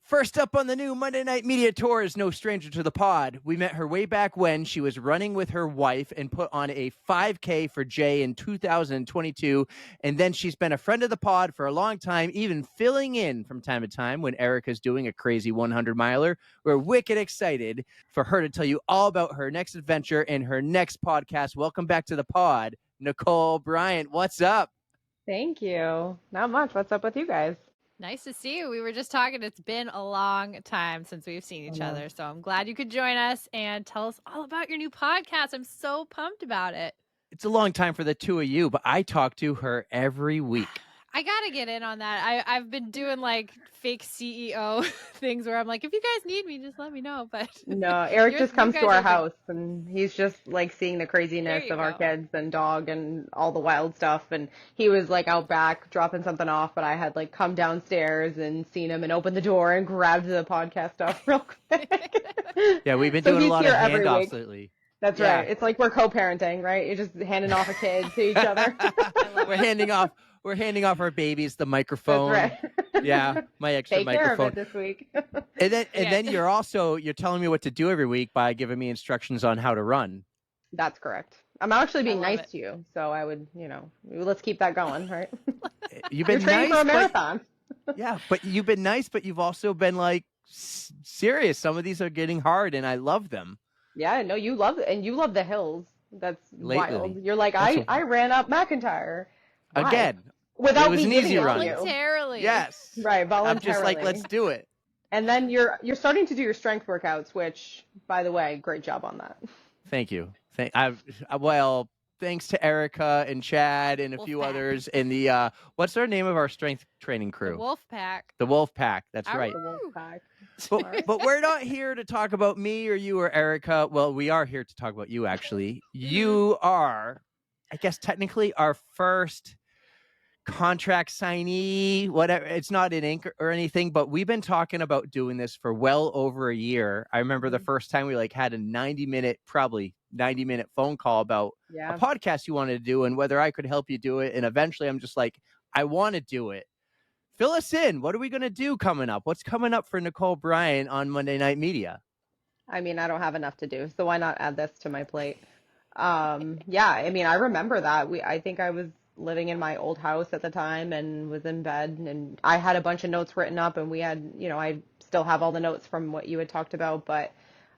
First up on the new Monday Night Media Tour is no stranger to the pod. We met her way back when she was running with her wife and put on a 5K for Jay in 2022. And then she's been a friend of the pod for a long time, even filling in from time to time when Erica's doing a crazy 100-miler. We're wicked excited for her to tell you all about her next adventure and her next podcast. Welcome back to the pod, Nicole Bryant. What's up? Thank you. Not much. What's up with you guys? Nice to see you. We were just talking. It's been a long time since we've seen each other. So I'm glad you could join us and tell us all about your new podcast. I'm so pumped about it. It's a long time for the two of you, but I talk to her every week. I got to get in on that. I've been doing like fake CEO things where I'm like, if you guys need me, just let me know. But no, Eric just comes to our house and he's just like seeing the craziness of our kids and dog and all the wild stuff. And he was like out back dropping something off, but I had like come downstairs and seen him and opened the door and grabbed the podcast stuff real quick. Yeah, we've been doing a lot of handoffs lately. That's right. It's like we're co-parenting, right? You're just handing off a kid to each other. We're handing off our babies the microphone. That's right. Yeah, my extra microphone. Take care of it this week. and then you're telling me what to do every week by giving me instructions on how to run. That's correct. I'm actually being nice to you, so I would, let's keep that going, right? You've been You're training for a marathon. Yeah, but you've been nice, but you've also been like serious. Some of these are getting hard, and I love them. Yeah, no, you love it, and you love the hills. That's lately. Wild. You're like, I ran up McIntyre. Why? Again. Without it was an easy run. Voluntarily. Yes. Right, voluntarily. I'm just like, let's do it. And then you're starting to do your strength workouts, which, by the way, great job on that. Thank you. Thanks to Erica and Chad and a few others in the what's the name of our strength training crew? The Wolf Pack. The Wolf Pack. That's right. The Wolf Pack. But we're not here to talk about me or you or Erica. Well, we are here to talk about you, actually. You are, I guess, technically our first contract signee, whatever. It's not in ink or anything, but we've been talking about doing this for well over a year. I remember the first time we had a 90-minute phone call about a podcast you wanted to do and whether I could help you do it. And eventually I'm just like, I want to do it. Fill us in. What are we going to do coming up? What's coming up for Nicole Bryant on Monday Night Media? I mean, I don't have enough to do, so why not add this to my plate? I remember that. I think I was living in my old house at the time and was in bed, and I had a bunch of notes written up, and we had, I still have all the notes from what you had talked about, but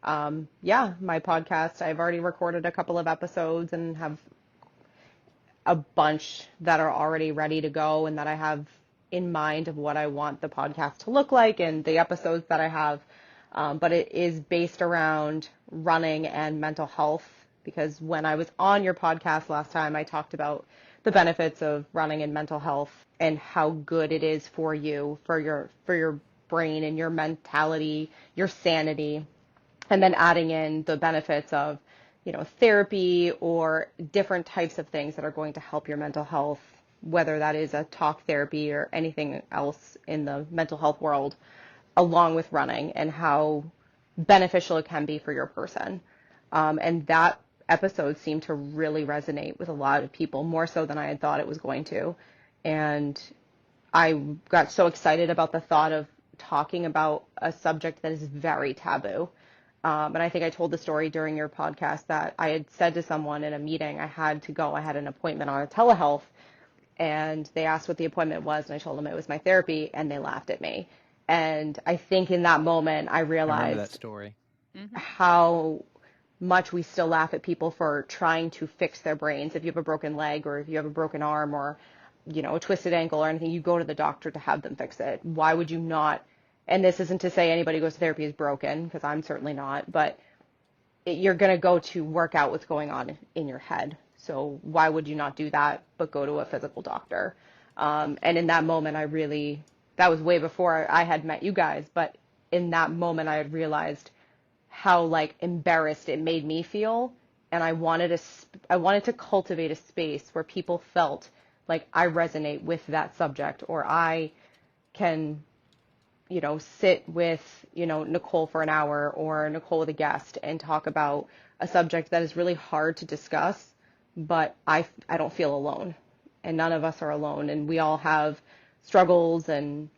my podcast, I've already recorded a couple of episodes and have a bunch that are already ready to go and that I have in mind of what I want the podcast to look like and the episodes that I have. But it is based around running and mental health, because when I was on your podcast last time, I talked about the benefits of running and mental health and how good it is for you, for your brain and your mentality, your sanity, and then adding in the benefits of, therapy or different types of things that are going to help your mental health, whether that is a talk therapy or anything else in the mental health world, along with running and how beneficial it can be for your person. And that episode seemed to really resonate with a lot of people, more so than I had thought it was going to. And I got so excited about the thought of talking about a subject that is very taboo. And I think I told the story during your podcast that I had said to someone in a meeting, I had to go, I had an appointment on a telehealth, and they asked what the appointment was, and I told them it was my therapy, and they laughed at me. And I think in that moment, I realized I remember that story. How much we still laugh at people for trying to fix their brains. If you have a broken leg or if you have a broken arm or, a twisted ankle or anything, you go to the doctor to have them fix it. Why would you not? And this isn't to say anybody who goes to therapy is broken, because I'm certainly not, but you're going to go to work out what's going on in your head. So why would you not do that, but go to a physical doctor? And in that moment, that was way before I had met you guys, but in that moment, I had realized how embarrassed it made me feel. And I wanted to cultivate a space where people felt like I resonate with that subject, or I can, sit with, Nicole for an hour, or Nicole with a guest, and talk about a subject that is really hard to discuss, but I don't feel alone, and none of us are alone. And we all have struggles and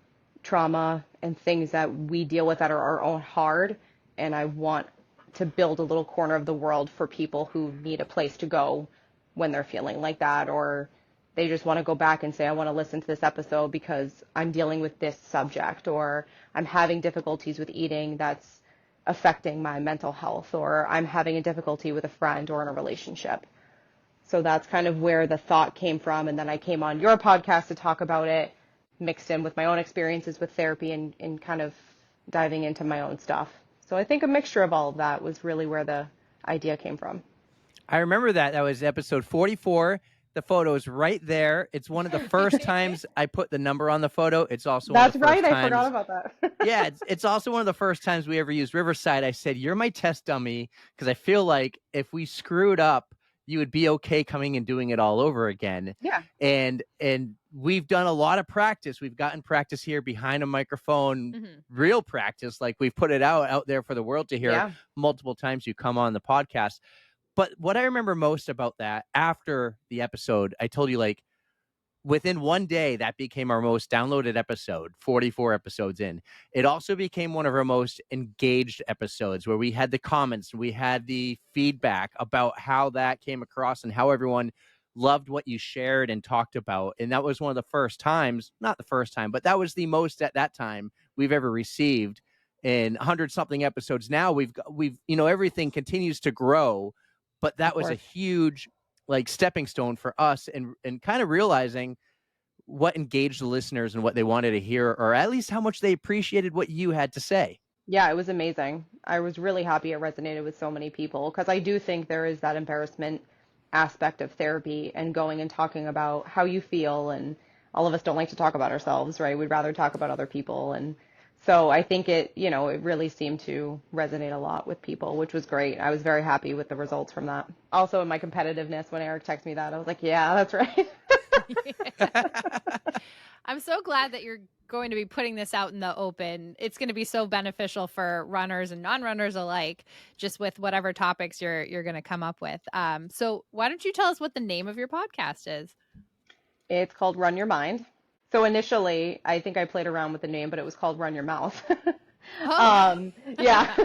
trauma and things that we deal with that are our own hard. And I want to build a little corner of the world for people who need a place to go when they're feeling like that, or they just want to go back and say, I want to listen to this episode because I'm dealing with this subject, or I'm having difficulties with eating that's affecting my mental health, or I'm having a difficulty with a friend or in a relationship. So that's kind of where the thought came from. And then I came on your podcast to talk about it, mixed in with my own experiences with therapy and kind of diving into my own stuff. So I think a mixture of all of that was really where the idea came from. I remember that. That was episode 44. The photo is right there. It's one of the first times I put the number on the photo. It's also one of That's the first right. times. I forgot about that. Yeah, it's also one of the first times we ever used Riverside. I said, you're my test dummy, because I feel like if we screwed up, you would be okay coming and doing it all over again. Yeah. And we've done a lot of practice. We've gotten practice here behind a microphone, real practice. Like we've put it out there for the world to hear multiple times you come on the podcast. But what I remember most about that, after the episode, I told you, like, within one day, that became our most downloaded episode, 44 episodes in. It also became one of our most engaged episodes, where we had the comments, we had the feedback about how that came across and how everyone loved what you shared and talked about. And that was one of the first times, not the first time, but that was the most at that time we've ever received. In 100-something episodes now, we've everything continues to grow, but that was a huge, like, stepping stone for us, and kind of realizing what engaged the listeners and what they wanted to hear, or at least how much they appreciated what you had to say. Yeah, it was amazing. I was really happy it resonated with so many people, because I do think there is that embarrassment aspect of therapy and going and talking about how you feel. And all of us don't like to talk about ourselves, right? We'd rather talk about other people. And so I think it really seemed to resonate a lot with people, which was great. I was very happy with the results from that. Also, in my competitiveness, when Eric texted me that, I was like, yeah, that's right. I'm so glad that you're going to be putting this out in the open. It's going to be so beneficial for runners and non-runners alike, just with whatever topics you're going to come up with. So why don't you tell us what the name of your podcast is? It's called Run Your Mind. So initially, I think I played around with the name, but it was called Run Your Mouth. Yeah.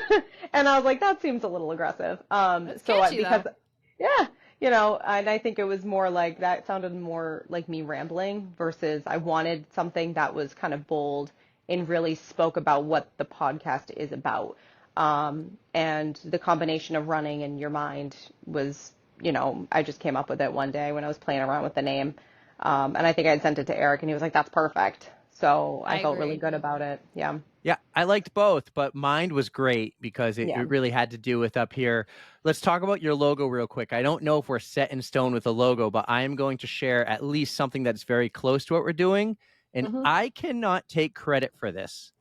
And I was like, that seems a little aggressive. That's catchy, because, though. yeah, and I think it was more like, that sounded more like me rambling, versus I wanted something that was kind of bold and really spoke about what the podcast is about. And the combination of running and your mind was, I just came up with it one day when I was playing around with the name. And I think I had sent it to Eric, and he was like, that's perfect. So I felt really good about it. Yeah. Yeah, I liked both, but Mind was great because it really had to do with up here. Let's talk about your logo real quick. I don't know if we're set in stone with the logo, but I am going to share at least something that's very close to what we're doing. And I cannot take credit for this.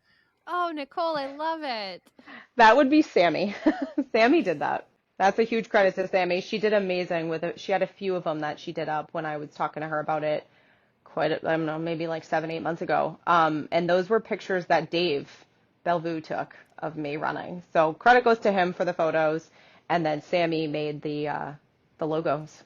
Oh, Nicole, I love it. That would be Sammy. Sammy did that. That's a huge credit to Sammy. She did amazing with it. She had a few of them that she did up when I was talking to her about it I don't know, maybe like 7-8 months ago. And those were pictures that Dave Bellevue took of me running. So credit goes to him for the photos. And then Sammy made the logos.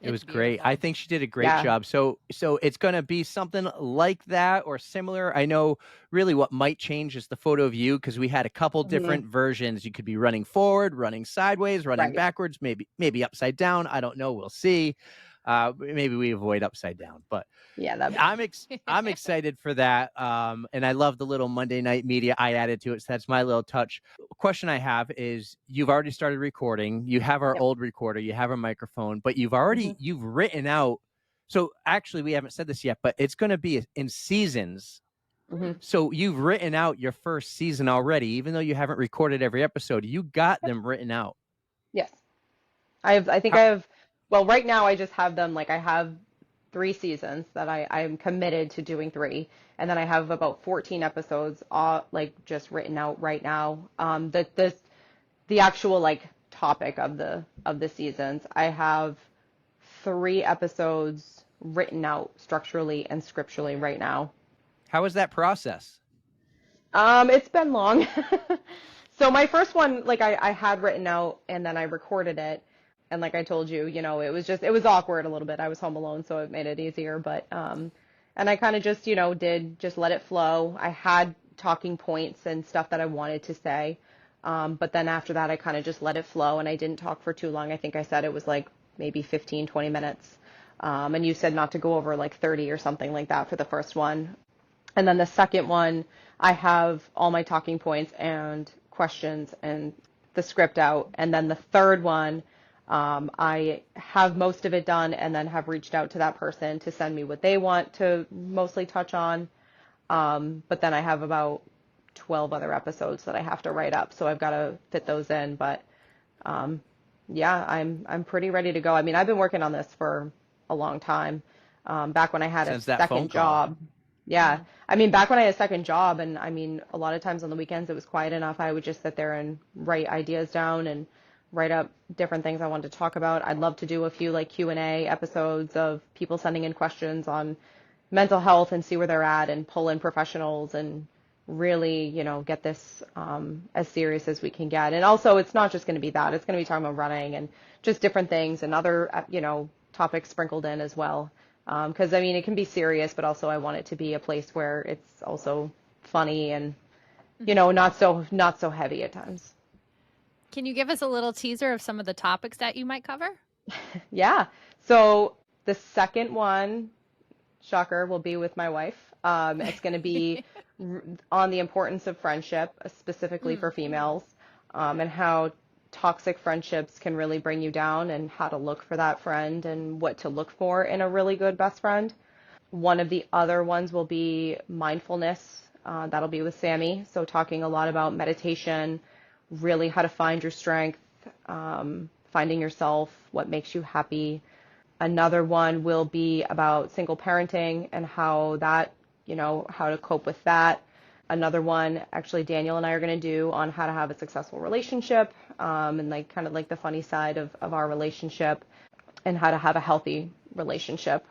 It was great. I think she did a great job. So it's going to be something like that or similar. I know really what might change is the photo of you, because we had a couple different versions. You could be running forward, running sideways, running backwards, maybe upside down. I don't know. We'll see. Maybe we avoid upside down, but I'm excited for that. And I love the little Monday Night Media I added to it. So that's my little touch. Question I have is, you've already started recording. You have our old recorder, you have a microphone, but you've written out. So actually we haven't said this yet, but it's going to be in seasons. So you've written out your first season already, even though you haven't recorded every episode. You got them written out. Yes. Well, right now I just have them, like, I have 3 seasons that I'm committed to doing 3. And then I have about 14 episodes, like, just written out right now. The actual, like, topic of the seasons, I have 3 episodes written out structurally and scripturally right now. How was that process? It's been long. So my first one, like, I had written out, and then I recorded it. And like I told you, it was awkward a little bit. I was home alone, so it made it easier. But And I kind of just, did just let it flow. I had talking points and stuff that I wanted to say. But then after that, I kind of just let it flow and I didn't talk for too long. I think I said it was like maybe 15, 20 minutes. And you said not to go over like 30 or something like that for the first one. And then the second one, I have all my talking points and questions and the script out. And then the third one, I have most of it done and then have reached out to that person to send me what they want to mostly touch on. But then I have about 12 other episodes that I have to write up, so I've got to fit those in. But yeah, I'm pretty ready to go. I mean, I've been working on this for a long time. Back when I had a Since that phone second call. job. Yeah. I mean, back when I had a second job, and I mean, a lot of times on the weekends it was quiet enough. I would just sit there and write ideas down and write up different things I wanted to talk about. I'd love to do a few like Q&A episodes of people sending in questions on mental health and see where they're at and pull in professionals and really, get this as serious as we can get. And also, it's not just going to be that. It's going to be talking about running and just different things and other, topics sprinkled in as well. Because, I mean, it can be serious, but also I want it to be a place where it's also funny and, not so heavy at times. Can you give us a little teaser of some of the topics that you might cover? Yeah. So the second one, shocker, will be with my wife. It's going to be on the importance of friendship, specifically for females, and how toxic friendships can really bring you down and how to look for that friend and what to look for in a really good best friend. One of the other ones will be mindfulness. That'll be with Sammy. So talking a lot about meditation, really how to find your strength, finding yourself, what makes you happy. Another one will be about single parenting and how that, how to cope with that. Another one, actually, Daniel and I are going to do on how to have a successful relationship, and like kind of like the funny side of our relationship and how to have a healthy relationship,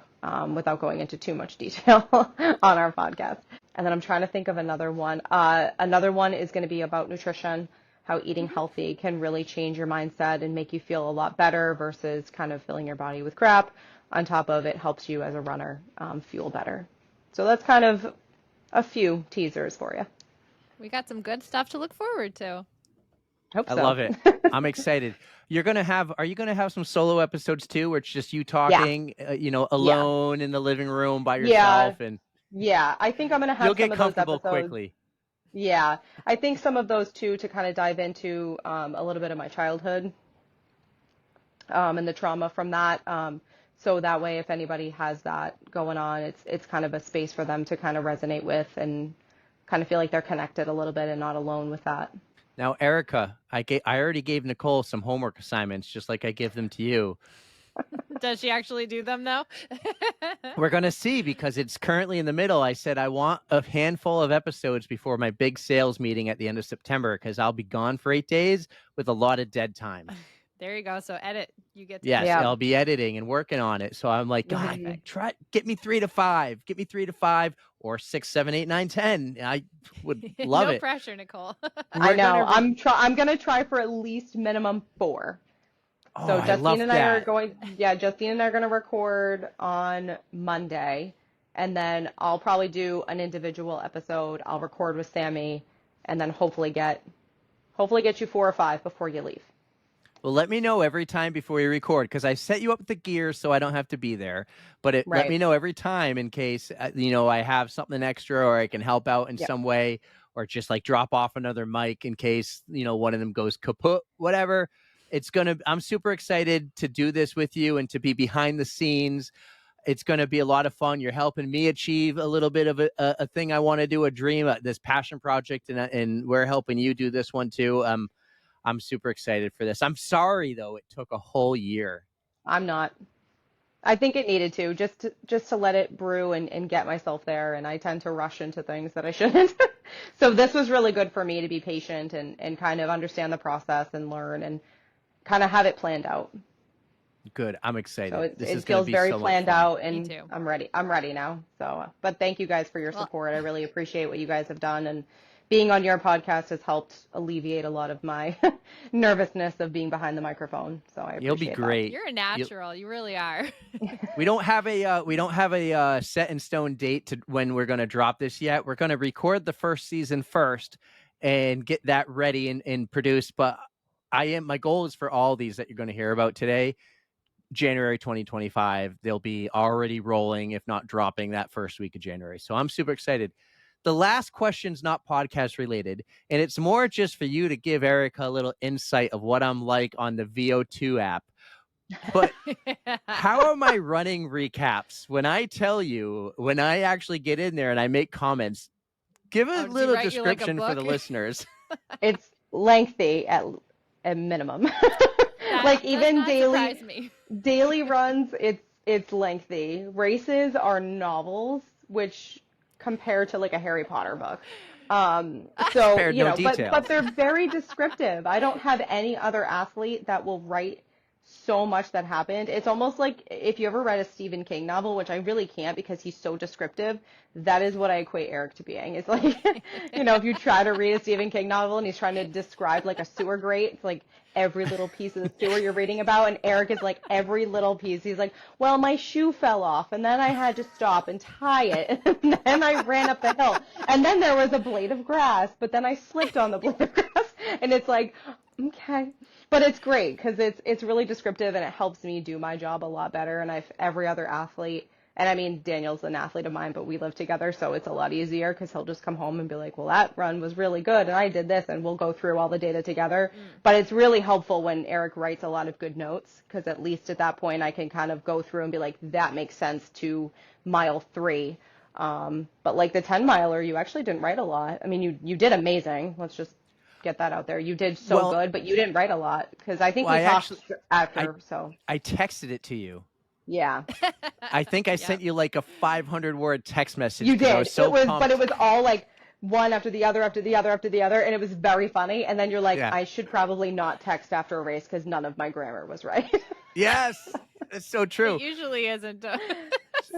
without going into too much detail on our podcast. And then I'm trying to think of another one. Another one is going to be about nutrition, how eating healthy can really change your mindset and make you feel a lot better versus kind of filling your body with crap. On top of it, helps you as a runner fuel better. So that's kind of a few teasers for you. We got some good stuff to look forward to. Hope I so. love it. I'm excited. Are you going to have some solo episodes too, where it's just you talking, alone in the living room by yourself? And Yeah, I think I'm going to have you'll some get of those comfortable episodes. quickly. Yeah, I think some of those too to kind of dive into a little bit of my childhood and the trauma from that. So that way, if anybody has that going on, it's kind of a space for them to kind of resonate with and kind of feel like they're connected a little bit and not alone with that. Now, Erica, I already gave Nicole some homework assignments, just like I give them to you. Does she actually do them though? We're going to see, because it's currently in the middle. I said I want a handful of episodes before my big sales meeting at the end of September, because I'll be gone for 8 days with a lot of dead time. There you go. So edit. You get to Yes, Yeah. I'll be editing and working on it. So I'm like, God, get me 3 to 5. Get me 3 to 5 or 6, 7, 8, 9, 10. I would love no it. pressure, Nicole. I know. I'm gonna try for at least minimum 4. Oh, So I Justine love and I are that. Justine and I are going to record on Monday, and then I'll probably do an individual episode. I'll record with Sammy, and then hopefully get you 4 or 5 before you leave. Well, let me know every time before you record, because I set you up with the gear so I don't have to be there. But let Right. me know every time in case, I have something extra or I can help out in Yep. some way, or just like drop off another mic in case, one of them goes kaput, whatever. I'm super excited to do this with you and to be behind the scenes. It's going to be a lot of fun. You're helping me achieve a little bit of a thing I want to do, a dream, this passion project, and we're helping you do this one too. I'm super excited for this. I'm sorry, though, it took a whole year. I'm not. I think it needed to just to let it brew and get myself there, and I tend to rush into things that I shouldn't. So this was really good for me to be patient and kind of understand the process and learn and kind of have it planned out. Good. I'm excited. So This it feels very planned out, and Me too. I'm ready now. So, but thank you guys for your support. I really appreciate what you guys have done and being on your podcast has helped alleviate a lot of my nervousness of being behind the microphone. So I You'll be appreciate great. You're a natural. You really are. We don't have a set in stone date to when we're going to drop this yet. We're going to record the first season first and get that ready and produced. But my goal is for all these that you're going to hear about today, January 2025, they'll be already rolling, if not dropping that first week of January. So I'm super excited. The last question's not podcast related, and it's more just for you to give Erica a little insight of what I'm like on the VO2 app. But how are my running recaps? When I tell you, when I actually get in there and I make comments, give a does he little write you like a description for the book? listeners. It's lengthy at minimum. That Like does even not surprise me. daily runs, it's lengthy. Races are novels, which compare to like a Harry Potter book. So Spared you no know, details. but they're very descriptive. I don't have any other athlete that will write so much that happened. It's almost like if you ever read a Stephen King novel, which I really can't because he's so descriptive, that is what I equate Eric to being. It's like, you know, if you try to read a Stephen King novel and he's trying to describe like a sewer grate, it's like every little piece of the sewer you're reading about, and Eric is like every little piece. He's like, well, my shoe fell off, and then I had to stop and tie it, and then I ran up the hill, and then there was a blade of grass, but then I slipped on the blade of grass, and it's like, okay. But it's great because it's really descriptive and it helps me do my job a lot better. And every other athlete, and I mean, Daniel's an athlete of mine, but we live together, so it's a lot easier because he'll just come home and be like, well, that run was really good and I did this, and we'll go through all the data together. But it's really helpful when Eric writes a lot of good notes because at least at that point I can kind of go through and be like, that makes sense to mile 3. But like the 10 miler, you actually didn't write a lot. I mean, you did amazing. Let's just get that out there. You did so good, but you didn't write a lot because I think we talked after. So I texted it to you. Yeah, I think I sent you like a 500-word text message. you did. I was so pumped. But it was all like one after the other, after the other, after the other, and it was very funny. And then you're like, Yeah. I should probably not text after a race because none of my grammar was right. Yes, it's so true. It usually isn't.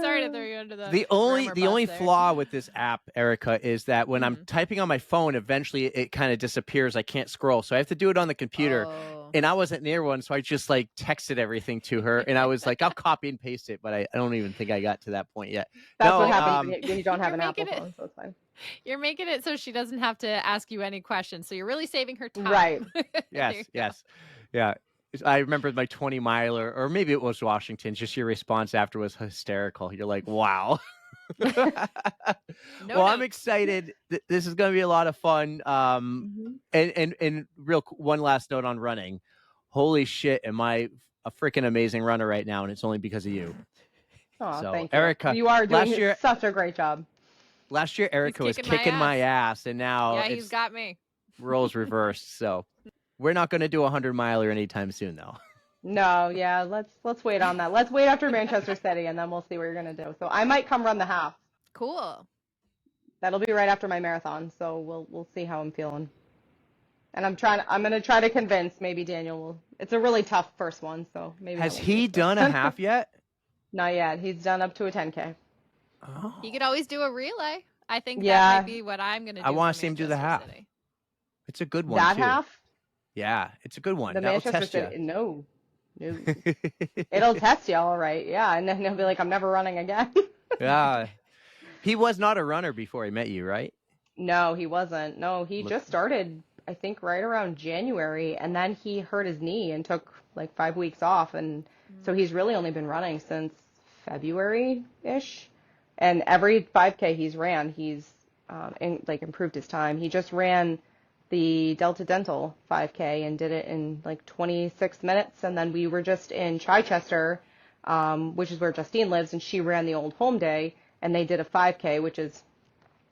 Sorry to throw you under the The only grammar bus there. flaw with this app, Erica, is that when I'm typing on my phone, eventually it kind of disappears. I can't scroll, so I have to do it on the computer. Oh. And I wasn't near one, so I just like texted everything to her, and I was like, I'll copy and paste it, but I don't even think I got to that point yet. That's what happens when you don't have You're an Apple making it- phone, so it's fine. You're making it so she doesn't have to ask you any questions. So you're really saving her time. Right. Yes, yeah. I remember my 20 miler, or maybe it was Washington. Just your response after was hysterical. You're like, wow. I'm excited. This is going to be a lot of fun. And one last note on running. Holy shit, am I a freaking amazing runner right now? And it's only because of you. Oh, So, thank you. Erica, You are doing such a great job. Last year, Erica was kicking my ass, and now he's got me. Roles reversed. So we're not going to do a 100-miler anytime soon, though. No, yeah, let's wait on that. Let's wait after Manchester City, and then we'll see what you're gonna do. So I might come run the half. Cool. That'll be right after my marathon, so we'll see how I'm feeling. And I'm gonna try to convince maybe Daniel will. It's a really tough first one, so maybe. Has he done a half yet? Not yet. He's done up to a 10K. Oh. He could always do a relay. I think Yeah. that might be what I'm gonna do. I want for to see him do the Manchester half. City. It's a good one. That too. half? Yeah, it's a good one. The That'll Manchester test City? you. No. It'll test you, all right. Yeah, and then he'll be like, I'm never running again. Yeah. He was not a runner before he met you, right? No, he wasn't. No, he just started, I think, right around January, and then he hurt his knee and took like 5 weeks off, and so he's really only been running since February-ish. And every 5K he's ran, he's improved his time. He just ran the Delta Dental 5K and did it in like 26 minutes, and then we were just in Chichester, which is where Justine lives, and she ran the Old Home Day, and they did a 5K, which is,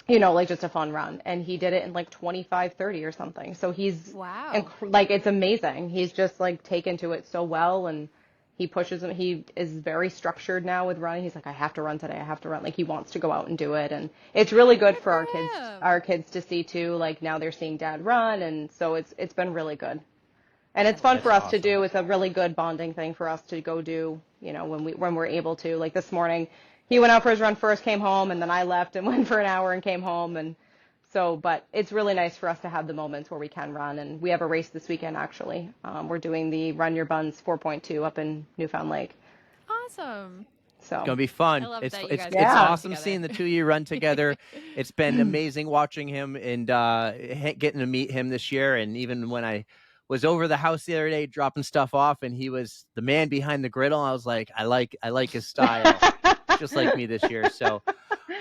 like just a fun run, and he did it in like 25:30 or something. So he's it's amazing. He's just like taken to it so well, and he pushes him. He is very structured now with running. He's like, I have to run today. I have to run. Like he wants to go out and do it, and it's really good for our kids to see too. Like now they're seeing Dad run, and so it's been really good, and it's fun for us to do. It's a really good bonding thing for us to go do. When we're able to. Like this morning, he went out for his run first, came home, and then I left and went for an hour and came home, and So, but it's really nice for us to have the moments where we can run, and we have a race this weekend actually. We're doing the Run Your Buns 4.2 up in Newfound Lake. Awesome. It's So, gonna be fun. I love It's that you it's guys it's Yeah. run awesome together. seeing the two of you run together. It's been amazing watching him and getting to meet him this year. And even when I was over the house the other day dropping stuff off, and he was the man behind the griddle, I was like, I like his style, just like me this year. So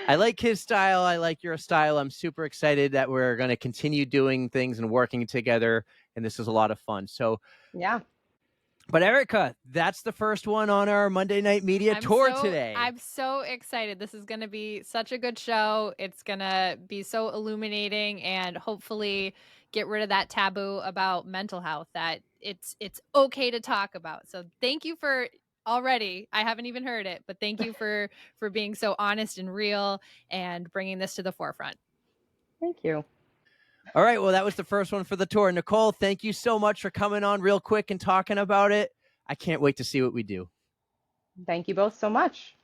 I like his style. I like your style. I'm super excited that we're going to continue doing things and working together. And this is a lot of fun. So, Yeah. but Erica, that's the first one on our Monday Night Media tour today. I'm so excited. This is going to be such a good show. It's going to be so illuminating and hopefully get rid of that taboo about mental health that it's okay to talk about. So thank you for already. I haven't even heard it, but thank you for being so honest and real and bringing this to the forefront. Thank you. All right. Well, that was the first one for the tour. Nicole, thank you so much for coming on real quick and talking about it. I can't wait to see what we do. Thank you both so much.